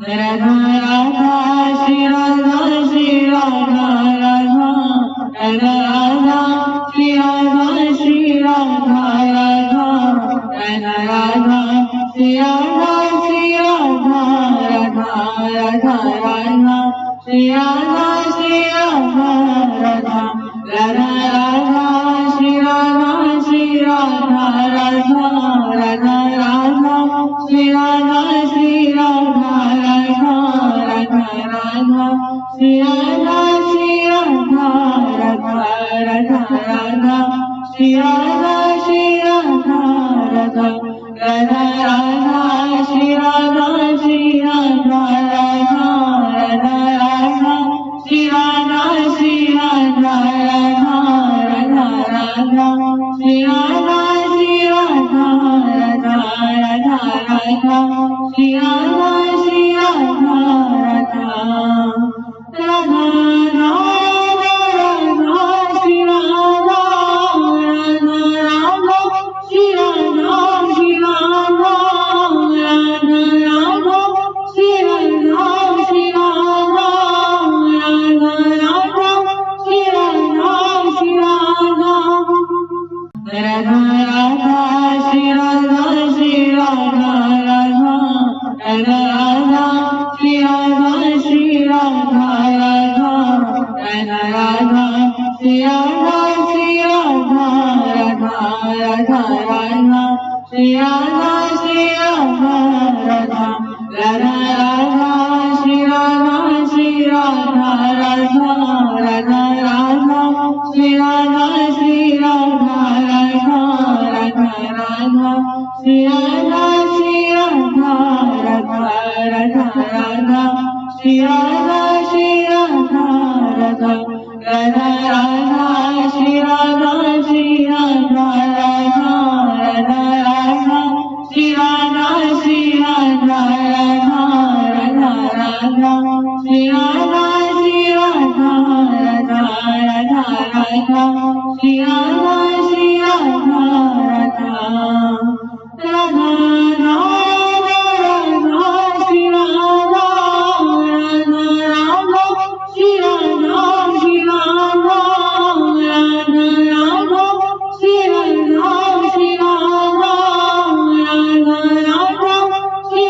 Radha Radha Shri Radha Shri Radha Radha Radha Radha Shri Radha Shri Radha Radha Radha Radha Shri Radha Shri Radha Radha Radha Radha Shri Radha Shri Radha Radha Radha Radha Shri Radha Shri Radha Radha Radha Radha Shri Radha Shri Radha Radha Radha Radha Shri Radha Shri Radha Radha Radha Radha Shri Radha Shri Radha Radha Radha Radha Shri Radha Shri Radha Radha Radha Radha Shri Radha Shri Radha Radha Radha Radha Shri Radha Shri Radha Radha Radha Radha Shri Radha Shri Radha Radha Radha Radha Radha Shri Radha Radha Radha Shri Radha Shri Radha Radha Radha Shri Radha Shri Radha Radha Radha Shri Radha Shri Radha Radha Radha Shri Radha Shri Radha Radha Radha Radha Shri Radha Shri Radha Radha Radha Radha Shri Radha Shri Radha Radha Radha Radha Shri Radha Shri Radha Radha Radha Radha Shri Radha Shri Radha Radha Radha Radha Shri Radha Shri Radha Radha Radha Radha Shri Radha Shri Radha Radha Radha Radha Shri Radha Shri Radha Radha Radha Radha Shri Radha Shri Radha Radha Radha Radha Shri Radha Shri Radha Radha Radha Radha Shri Radha Shri Radha Radha Radha Radha Shri Radha Shri Radha Radha Radha Radha Radha Shri Radha Radha Radha Shri Radha Shri Radha Radha Radha Shri Radha Shri Radha Radha Radha Shri Radha Shri Radha Radha Radha Shri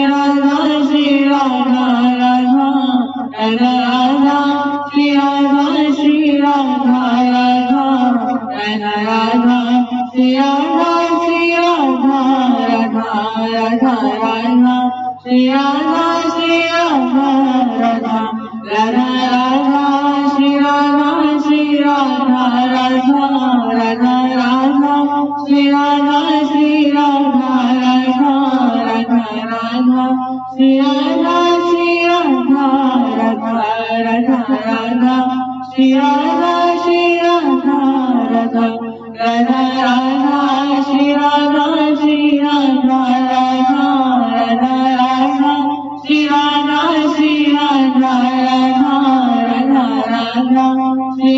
Radha Shri Radha Radha Radha Radha Shri Radha Shri Radha Radha Radha Radha Shri Radha Shri Radha Radha Radha Radha Shri Radha Shri Radha Radha Radha Radha Shri Radha Shri Radha Radha Radha Radha Shri Radha Shri Radha Radha Radha Radha Shri Radha Shri Radha Radha Radha Radha Shri Radha Shri Radha Radha Radha Radha Shri Radha Shri Radha Radha Radha Radha Shri Radha Shri Radha Radha Radha Radha Shri Radha Shri Radha Radha Radha Radha Shri Radha Shri Radha Radha Radha Radha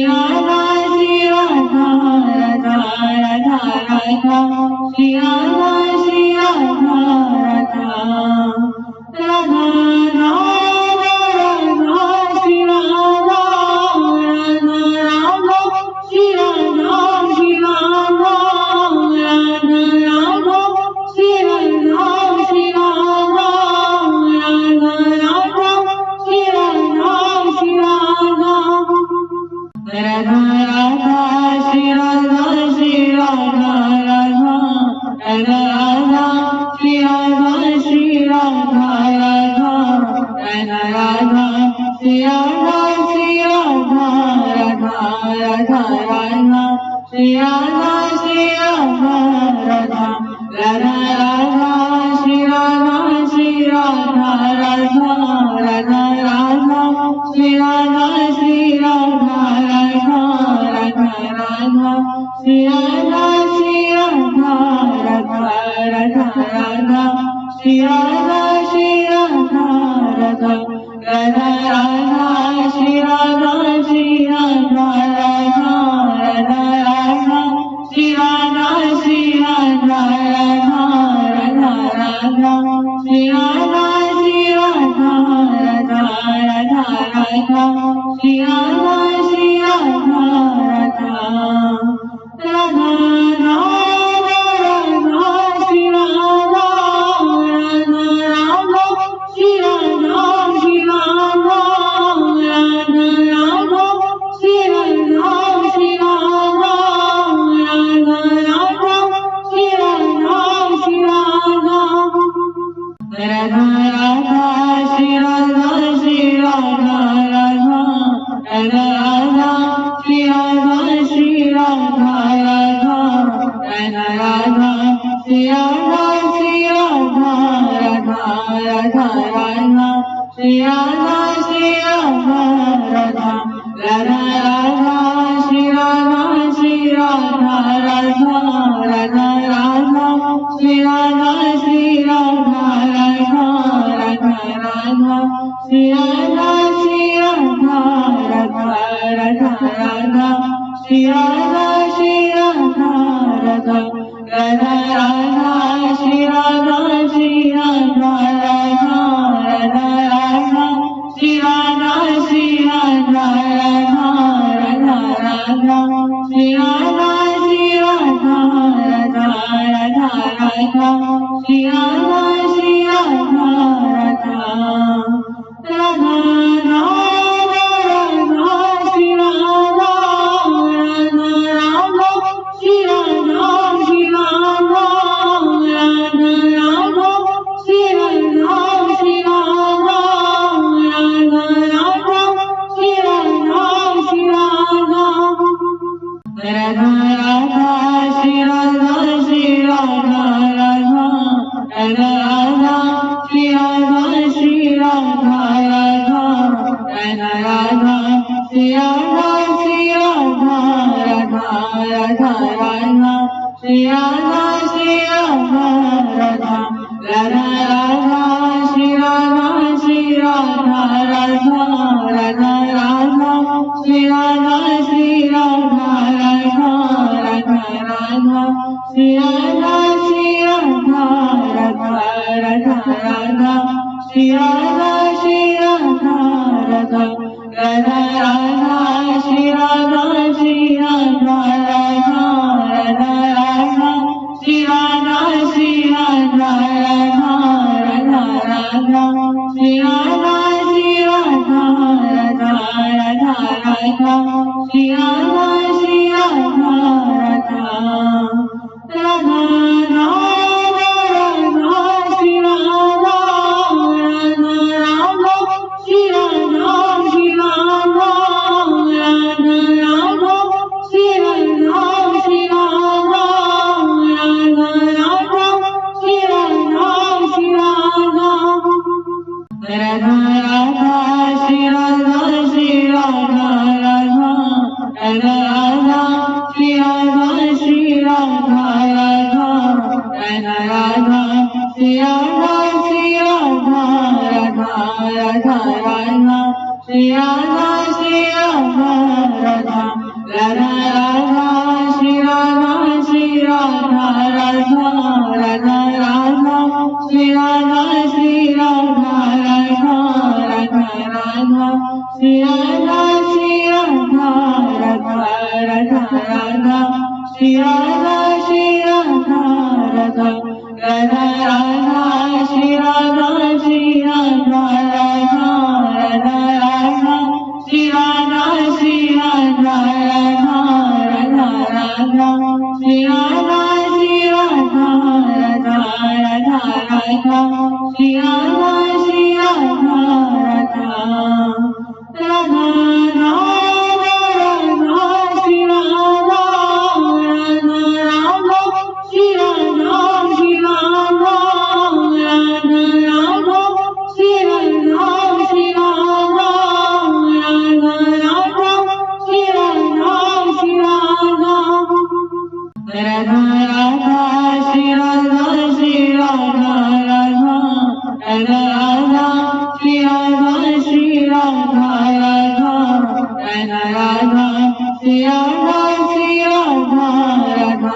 Radha Shri Radha Radha Radha Shri Radha Shri Radha Radha Radha Shri Radha Shri Radha Radha Radha Shri Radha Shri Radha Radha Radha Shri Radha Shri Radha Radha Radha Radha Shri Radha Shri Radha Radha Radha Radha Shri Radha Shri Radha Radha Radha Radha Shri Radha Shri Radha Radha Radha Radha Shri Radha Shri Radha Radha Radha Radha Shri Radha Shri Radha Radha Radha Radha Shri Radha Shri Radha Radha Radha Radha Shri Radha Shri Radha Radha Radha Radha Shri Radha Shri Radha Radha Radha Radha Shri Radha Shri Radha Radha Radha Shri Radha Shri Radha Radha Radha Radha Shri Radha Shri Radha Radha Radha Radha Shri Radha Shri Radha Radha Radha Radha Shri Radha Shri Radha Radha Radha Radha Shri Radha Shri Radha Radha Radha Radha Shri Radha Shri Radha Radha Radha Radha Shri Radha Shri Radha Radha Radha Radha Shri Radha Shri Radha Radha Radha Radha Shri Radha Shri Radha Radha Radha Radha Shri Radha Shri Radha Radha Radha Radha Shri Radha Shri Radha Radha Radha Radha Shri Radha Shri Radha Radha Radha Radha Shri Radha Radha Radha Shri Radha Shri Radha Radha Radha Shri Radha Shri Radha Radha Radha Shri Radha Shri Radha Radha Radha Shri Radha Shri Radha Radha Radha Radha Shri Radha Shri Radha Radha Radha Radha Shri Radha Shri Radha Radha Radha Radha Shri Radha Shri Radha Radha Radha Radha Shri Radha Shri Radha Radha Radha Radha Shri Radha Shri Radha Radha Radha Radha Shri Radha Shri Radha Radha Radha Radha Shri Radha Shri Radha Radha Radha Radha Shri Radha Shri Radha Radha Radha Radha Shri Radha Shri Radha Radha Radha Radha Shri Radha Shri Radha Radha Radha Radha Shri Radha Shri Radha Radha Radha Radha Shri Radha Radha Radha Shri Radha Shri Radha Radha Radha Shri Radha Shri Radha Radha Radha Shri Radha Shri Radha Radha Radha Shri Radha Shri Radha Radha Radha Radha Shri Radha Shri Radha Radha Radha Radha Shri Radha Shri Radha Radha Radha Radha Shri Radha Shri Radha Radha Radha Radha Shri Radha Shri Radha Radha Radha Radha Shri Radha Shri Radha Radha Radha Radha Shri Radha Shri Radha Radha Radha Radha Shri Radha Shri Radha Radha Radha Radha Shri Radha Shri Radha Radha Radha Radha Shri Radha Shri Radha Radha Radha Radha Shri Radha Shri Radha Radha Radha Radha Shri Radha Shri Radha Radha Radha Radha Shri Radha Radha Radha Shri Radha Shri Radha Radha Radha Shri Radha Shri Radha Radha Radha Shri Radha Shri Radha Radha Radha Shri Radha Shri Radha Radha Radha Radha Shri Radha Shri Radha Radha Radha Radha Shri Radha Shri Radha Radha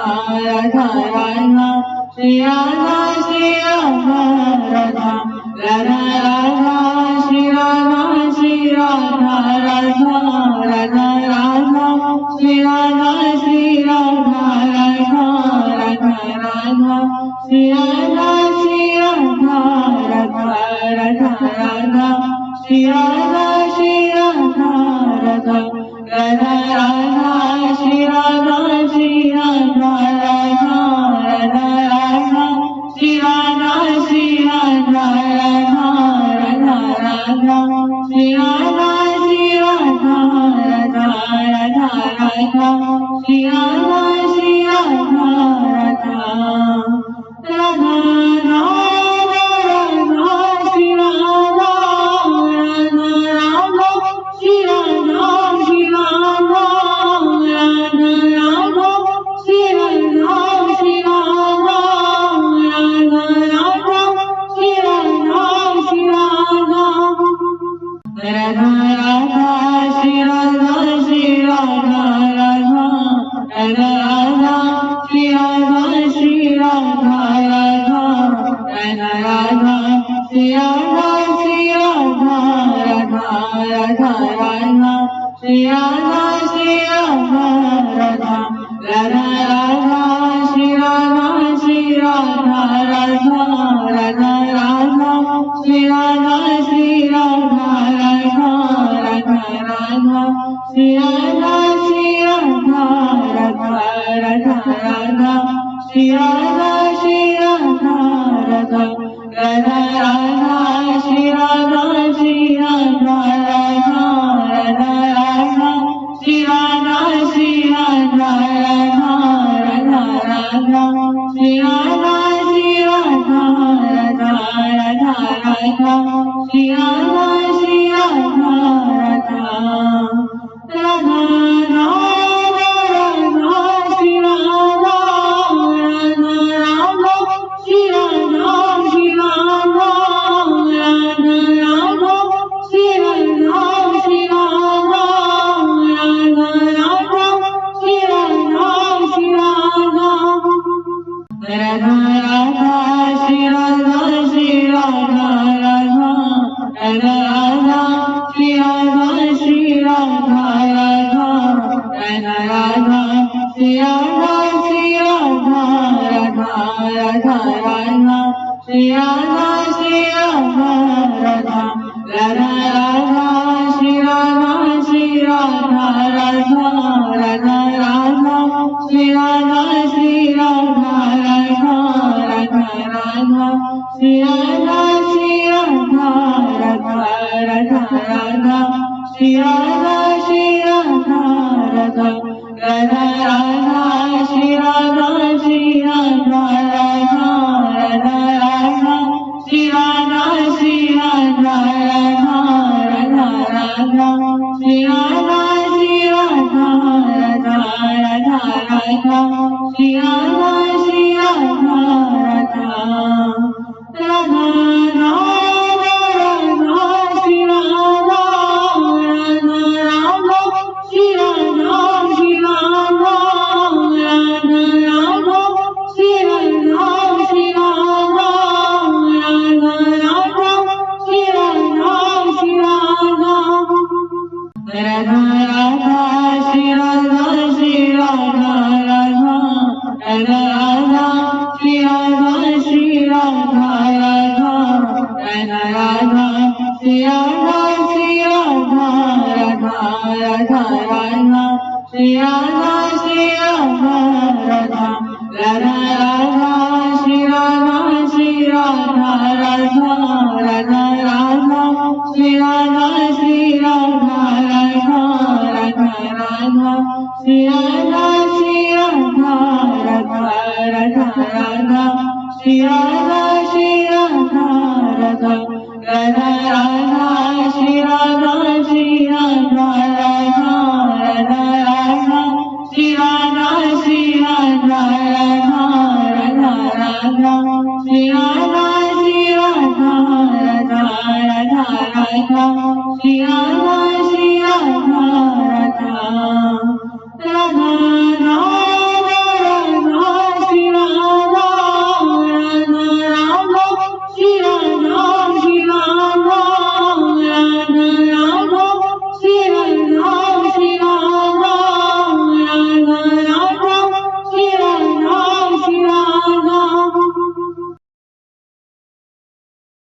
Radha Radha Shri Radha Shri Radha Radha Radha Radha Shri Radha Shri Radha Radha Radha Radha Shri Radha Shri Radha Radha Radha Radha Shri Radha Shri Radha Radha Radha Radha Shri Radha Shri Radha Radha Radha Radha Shri Radha Shri Radha Radha Radha Radha Shri Radha Shri Radha Shri Radha Radha Radha Radha Shri Radha Shri Radha Radha Radha Radha Shri Radha Shri Radha Radha Radha Radha Shri Radha Shri Radha Radha Radha Radha Shri Radha Shri Radha Radha Radha Shri